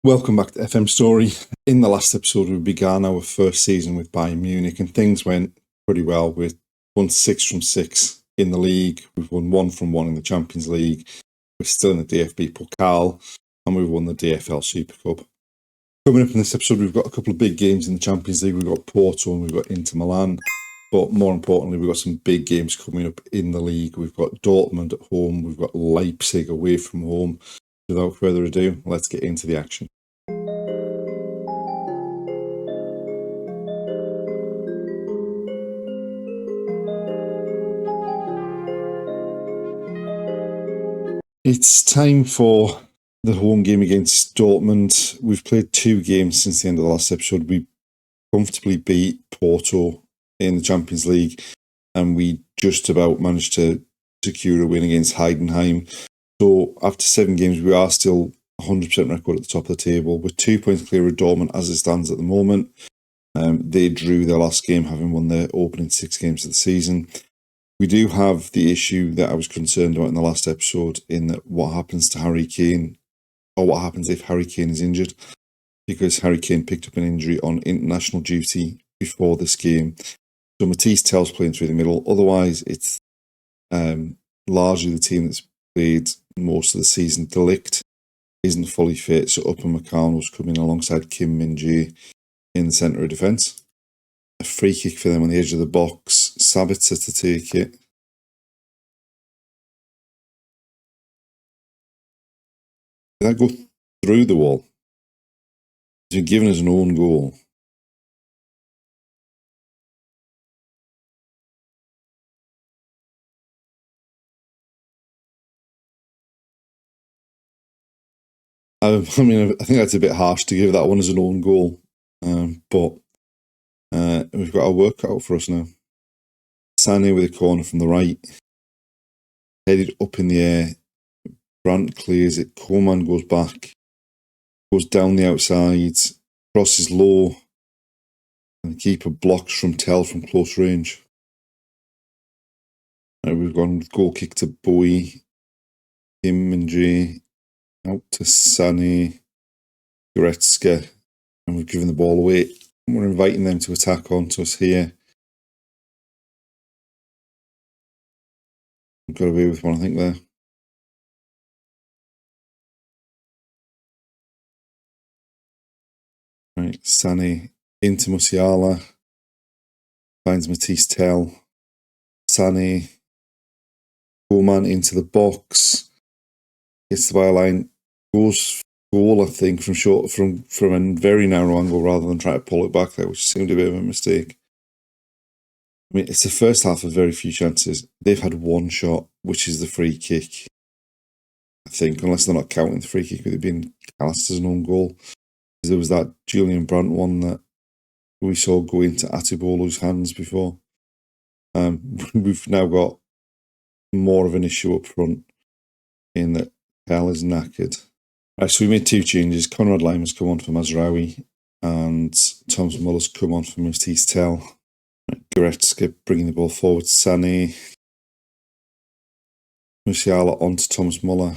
Welcome back to FM Storey. In the last episode, we began our first season with Bayern Munich, and things went pretty well. We've won 6 from 6 in the league. We've won 1 from 1 in the Champions League. We're still in the DFB Pokal, and we've won the DFL Super Cup. Coming up in this episode, we've got a couple of big games in the Champions League. We've got Porto and we've got Inter Milan. But more importantly, we've got some big games coming up in the league. We've got Dortmund at home. We've got Leipzig away from home. Without further ado, let's get into the action. It's time for the home game against Dortmund. We've played 2 games since the end of the last episode. We comfortably beat Porto in the Champions League, and we just about managed to secure a win against Heidenheim. So after 7 games, we are still 100% record at the top of the table. We're 2 points clear of Dortmund as it stands at the moment. They drew their last game, having won their opening 6 games of the season. We do have the issue that I was concerned about in the last episode, in that what happens to Harry Kane, or what happens if Harry Kane is injured, because Harry Kane picked up an injury on international duty before this game. So Matisse Tell's playing through the middle. Otherwise, it's largely the team that's played most of the season. De Ligt isn't fully fit, so Upamecano's coming alongside Kim Min-jae in the centre of defence. A free kick for them on the edge of the box. Sabitzer to take it. Did that go through the wall? He's been given us an own goal. I think that's a bit harsh to give that one as an own goal, but we've got our work cut out for us now. Sané with a corner from the right, headed up in the air. Brandt clears it. Coman goes back, goes down the outside, crosses low, and the keeper blocks from Tell from close range. We've gone with goal kick to Bowie, Kim Min-jae, out to Sané, Goretzka, and we've given the ball away. We're inviting them to attack onto us here. We've got away with one, I think, there. Right, Sané into Musiala, finds Matisse Tell. Sané, Coman into the box, gets the byline, goes goal, I think, from a very narrow angle rather than trying to pull it back there, which seemed a bit of a mistake. I mean, it's the first half of very few chances. They've had one shot, which is the free kick, I think, unless they're not counting the free kick, but they've been cast as an own goal. There was that Julian Brandt one that we saw go into Atibolo's hands before. We've now got more of an issue up front in that Hell is knackered. Right, so we made 2 changes. Conrad Lime has come on for Mazraoui, and Thomas Muller's come on for Matisse Tell. Goretzka bringing the ball forward. Sané, Musiala onto Thomas Muller,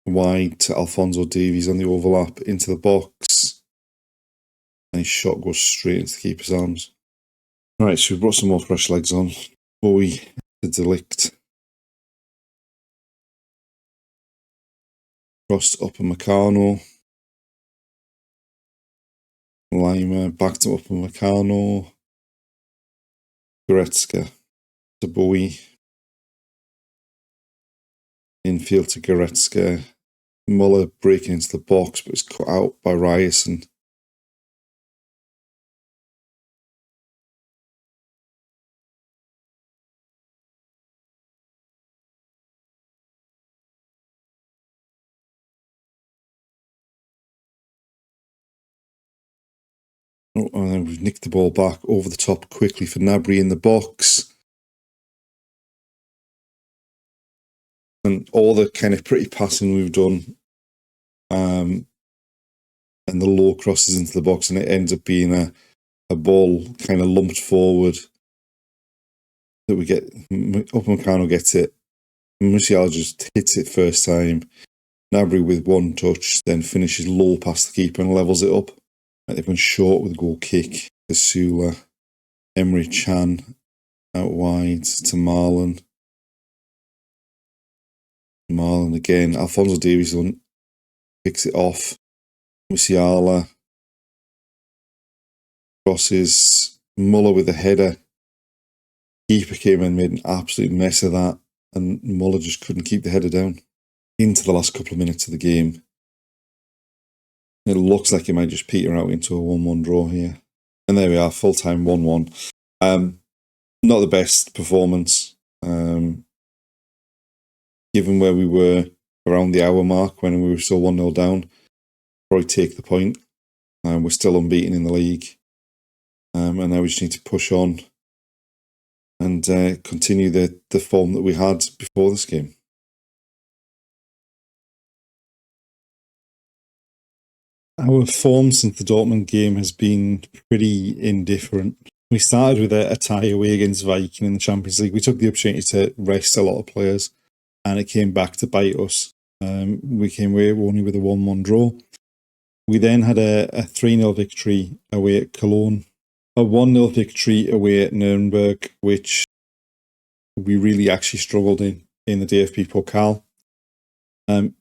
wide to Alphonso Davies on the overlap into the box, and his shot goes straight into the keeper's arms. Right, so we've brought some more fresh legs on. Bowie to De Ligt. Crossed Upamecano. Lima back to Upamecano. Goretzka to Bowie. Infield to Goretzka. Muller breaking into the box, but it's cut out by Ryerson. Oh, and then we've nicked the ball back over the top quickly for Gnabry in the box. And all the kind of pretty passing we've done, and the low crosses into the box, and it ends up being a ball kind of lumped forward that we get. Upamecano gets it. Musiala just hits it first time. Gnabry with one touch, then finishes low past the keeper and levels it up. They've gone short with a goal kick to Sula. Emre Can out wide to Marlon. Marlon again. Alphonso Davies picks it off. Musiala crosses. Muller with a header. Keeper came in and made an absolute mess of that, and Muller just couldn't keep the header down. Into the last couple of minutes of the game. It looks like it might just peter out into a 1-1 draw here. And there we are, full-time 1-1. Not the best performance, given where we were around the hour mark when we were still 1-0 down. Probably take the point. We're still unbeaten in the league. And now we just need to push on and continue the form that we had before this game. Our form since the Dortmund game has been pretty indifferent. We started with a tie away against Viking in the Champions League. We took the opportunity to rest a lot of players, and it came back to bite us. We came away only with a 1-1 draw. We then had a 3-0 victory away at Cologne, a 1-0 victory away at Nuremberg, which we really actually struggled in the DFB Pokal.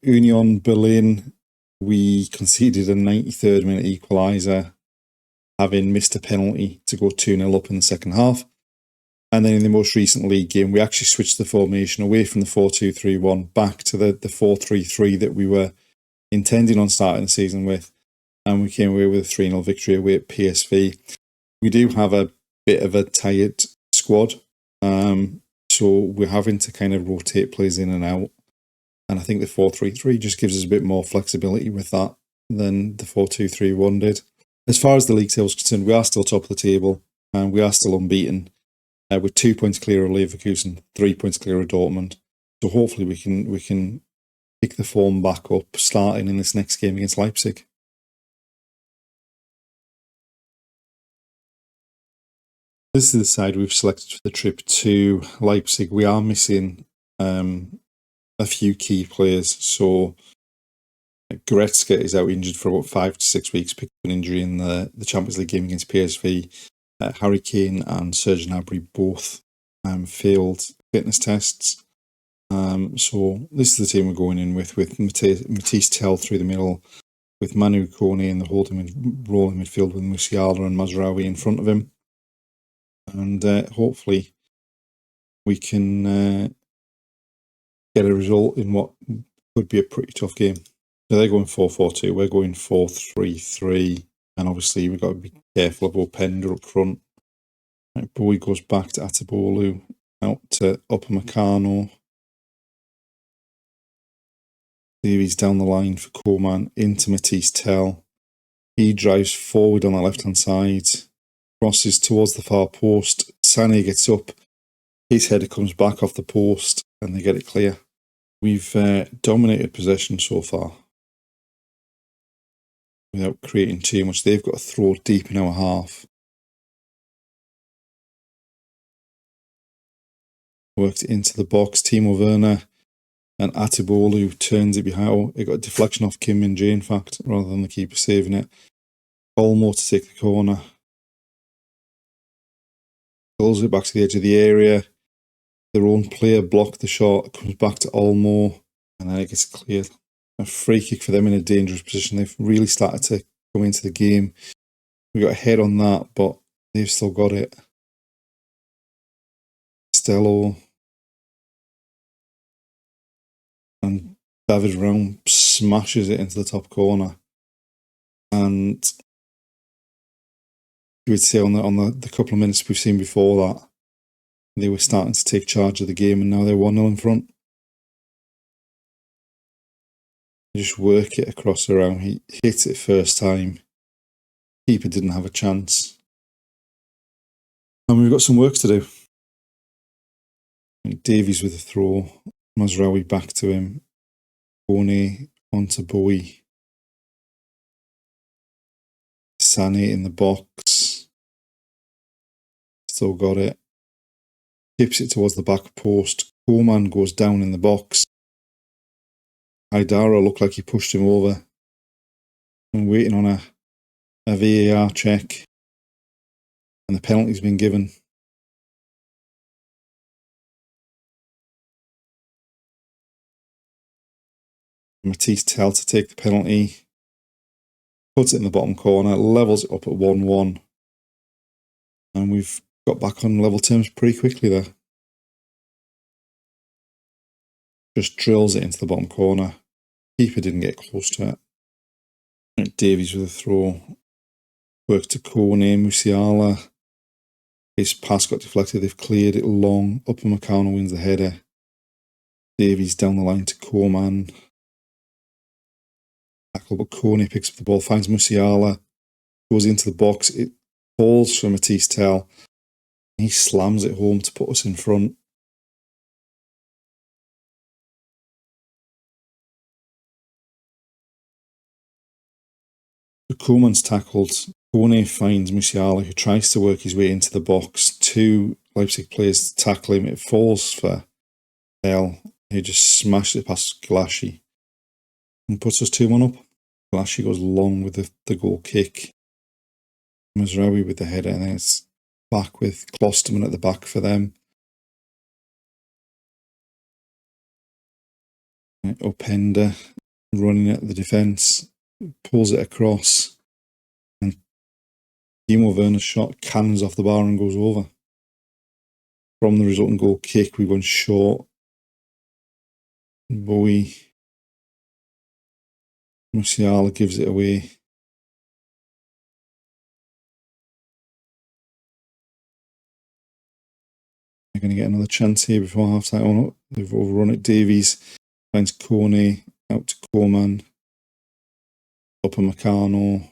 Union Berlin, we conceded a 93rd minute equaliser, having missed a penalty to go 2-0 up in the second half. And then in the most recent league game, we actually switched the formation away from the 4-2-3-1 back to the 4-3-3 that we were intending on starting the season with. And we came away with a 3-0 victory away at PSV. We do have a bit of a tired squad, so we're having to kind of rotate players in and out. And I think the 4-3-3 just gives us a bit more flexibility with that than the 4-2-3-1 did. As far as the league table is concerned, we are still top of the table, and we are still unbeaten. We're 2 points clear of Leverkusen, 3 points clear of Dortmund. So hopefully we can pick the form back up, starting in this next game against Leipzig. This is the side we've selected for the trip to Leipzig. We are missing a few key players. So Goretzka is out injured for about 5 to 6 weeks, picked up an injury in the Champions League game against PSV. Harry Kane and Serge Gnabry both failed fitness tests. So this is the team we're going in with Matisse Tell through the middle, with Manu Kone in the role in midfield with Musiala and Mazraoui in front of him. And hopefully we can get a result in what could be a pretty tough game. So they're going 4-4-2, we're going 4-3-3, and obviously we've got to be careful of Openda up front. Right, Bowie goes back to Atabolu, out to Upamecano. Davies down the line for Coman, into Matisse Tell. He drives forward on the left-hand side, crosses towards the far post. Sané gets up, his header comes back off the post, and they get it clear. We've dominated possession so far without creating too much. They've got to throw deep in our half. Worked into the box. Timo Werner and Atibolu turns it behind. It got a deflection off Kim Min-jae, in fact, rather than the keeper saving it. Olmo to take the corner. Pulls it back to the edge of the area. Their own player blocked the shot. Comes back to Olmo, and then it gets cleared. A free kick for them in a dangerous position. They've really started to come into the game. We got ahead on that, but they've still got it. Stello and David Raum smashes it into the top corner. And you would say on the couple of minutes we've seen before that, they were starting to take charge of the game, and now they're 1-0 in front. Just work it across around. He hits it first time. Keeper didn't have a chance. And we've got some work to do. Davies with a throw. Mazraoui back to him. Kone onto Bowie. Sané in the box. Still got it. Tips it towards the back post. Coman goes down in the box. Haidara looked like he pushed him over. I'm waiting on a VAR check. And the penalty's been given. Matisse Tell to take the penalty. Puts it in the bottom corner. Levels it up at 1-1. And we've got back on level terms pretty quickly there. Just drills it into the bottom corner. Keeper didn't get close to it. Davies with a throw. Work to Kone, Musiala. His pass got deflected. They've cleared it long. Upamecano wins the header. Davies down the line to Koeman. Tackle, but Kone picks up the ball, finds Musiala, goes into the box. It falls for Matisse Tell. He slams it home to put us in front. So Koeman's tackled. Kone finds Musiala, who tries to work his way into the box. Two Leipzig players tackle him. It falls for Tell, who just smashed it past Glashy and puts us 2-1 up. Glashy goes long with the goal kick. Mazraoui with the header, and then it's back with Klosterman at the back for them. Openda running at the defence, pulls it across, and Timo Werner's shot cannons off the bar and goes over. From the resulting goal kick, we went short. Bowie. Musiala gives it away. They're going to get another chance here before half time. Oh no, they've overrun it. Davies finds Kone out to Koeman. Upamecano.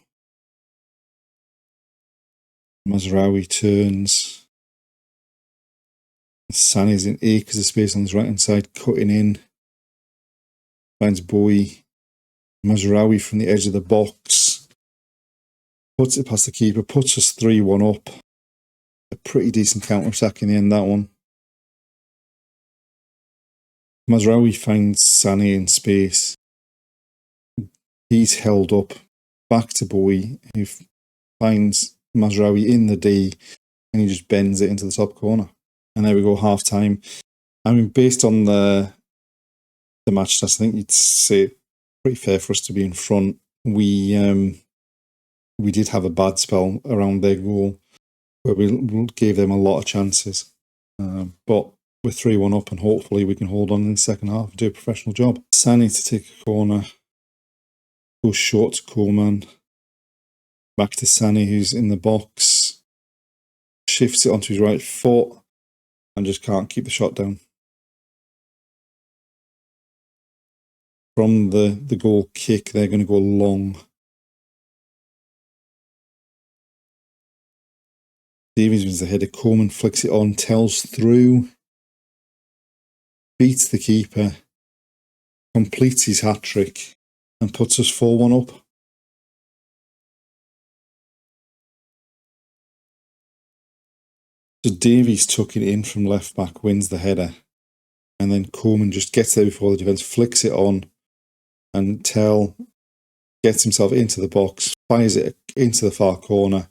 Mazraoui turns. Sané's in acres of space on his right hand side, cutting in. Finds Bowie. Mazraoui from the edge of the box. Puts it past the keeper, puts us 3-1 up. A pretty decent counter-attack in the end, that one. Mazraoui finds Sané in space. He's held up. Back to Bowie, who finds Mazraoui in the D, and he just bends it into the top corner. And there we go, half time. I mean, based on the match stats, I think you'd say pretty fair for us to be in front. We did have a bad spell around their goal where we gave them a lot of chances. But we're 3-1 up, and hopefully we can hold on in the second half and do a professional job. Sané to take a corner. Goes short to Koeman. Back to Sané, who's in the box. Shifts it onto his right foot and just can't keep the shot down. From the goal kick, they're going to go long. Davies wins the header. Koeman flicks it on, tells through. Beats the keeper. Completes his hat-trick and puts us 4-1 up. So Davies took it in from left back, wins the header. And then Koeman just gets there before the defence, flicks it on. And Tell gets himself into the box, fires it into the far corner,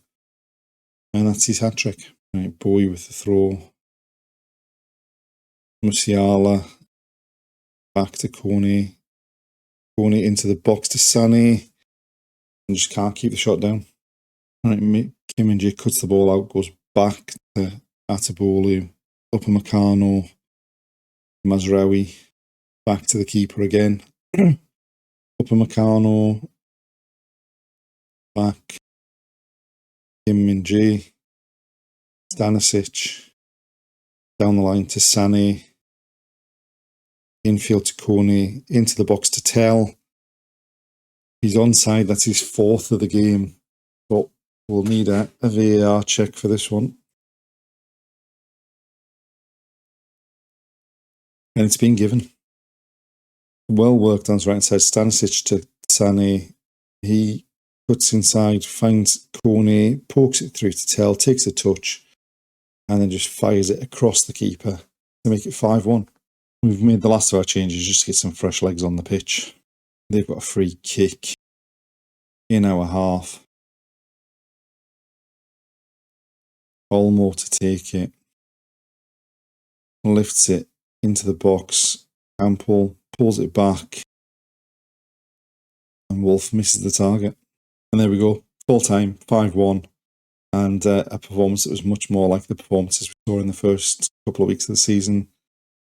and that's his hat-trick. Right, Bowie with the throw. Musiala back to Kone. Kone into the box to Sané, and just can't keep the shot down. Right, Kim Min-jae cuts the ball out, goes back to Atabolu, Upamecano, Mazraoui, back to the keeper again. Upamecano, back, Kim Min-jae, Stanisic, down the line to Sané, infield to Kone, into the box to Tell. He's onside, that's his fourth of the game, but we'll need a VAR check for this one. And it's been given. Well worked on his right side. Stanisic to Sané. He cuts inside, finds Kone, pokes it through to Tell, takes a touch, and then just fires it across the keeper to make it 5-1. We've made the last of our changes just to get some fresh legs on the pitch. They've got a free kick in our half. Olmo to take it. Lifts it into the box. Campbell pulls it back. And Wolf misses the target. And there we go. Full time, 5-1. And a performance that was much more like the performances we saw in the first couple of weeks of the season,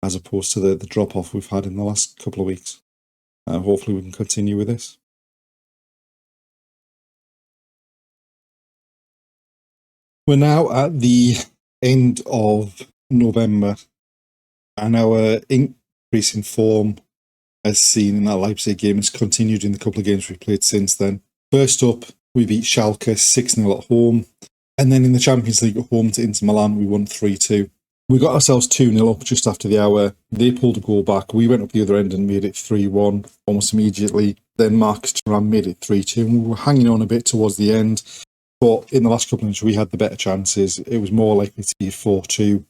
as opposed to the drop-off we've had in the last couple of weeks. Hopefully we can continue with this. We're now at the end of November, and our increase in form, as seen in that Leipzig game, has continued in the couple of games we've played since then. First up, we beat Schalke 6-0 at home, and then in the Champions League at home to Inter Milan, we won 3-2. We got ourselves 2-0 up just after the hour. They pulled a goal back. We went up the other end and made it 3-1 almost immediately. Then Marcus Thuram made it 3-2, and we were hanging on a bit towards the end. But in the last couple of minutes, we had the better chances. It was more likely to be 4-2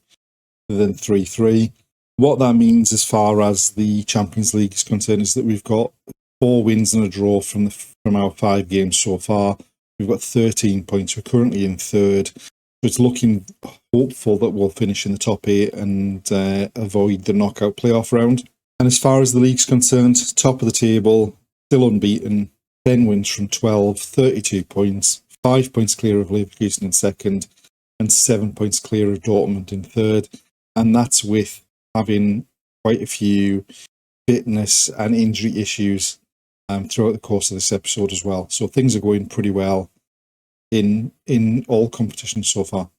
than 3-3. What that means as far as the Champions League is concerned is that we've got 4 wins and a draw from our 5 games so far. We've got 13 points. We're currently in third. So it's looking hopeful that we'll finish in the top 8 and avoid the knockout playoff round. And as far as the league's concerned, top of the table, still unbeaten, 10 wins from 12, 32 points. 5 points clear of Leverkusen in second, and 7 points clear of Dortmund in third. And that's with having quite a few fitness and injury issues throughout the course of this episode as well. So things are going pretty well in all competitions so far.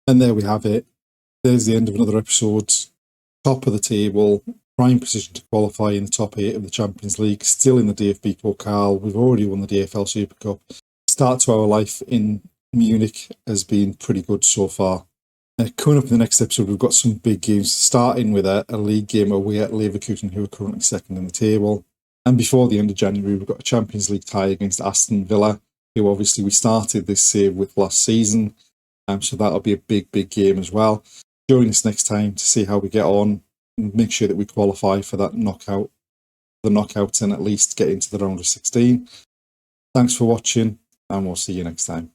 And there we have it. There's the end of another episode. Top of the table. Prime position to qualify in the top 8 of the Champions League, still in the DFB Pokal. We've already won the DFL Super Cup. Start to our life in Munich has been pretty good so far. Coming up in the next episode, we've got some big games, starting with a Ligue game away at Leverkusen, who are currently second in the table. And before the end of January, we've got a Champions League tie against Aston Villa, who obviously we started this save with last season. So that'll be a big, big game as well. Join us next time to see how we get on. Make sure that we qualify for the knockouts, and at least get into the round of 16. Thanks for watching, and we'll see you next time.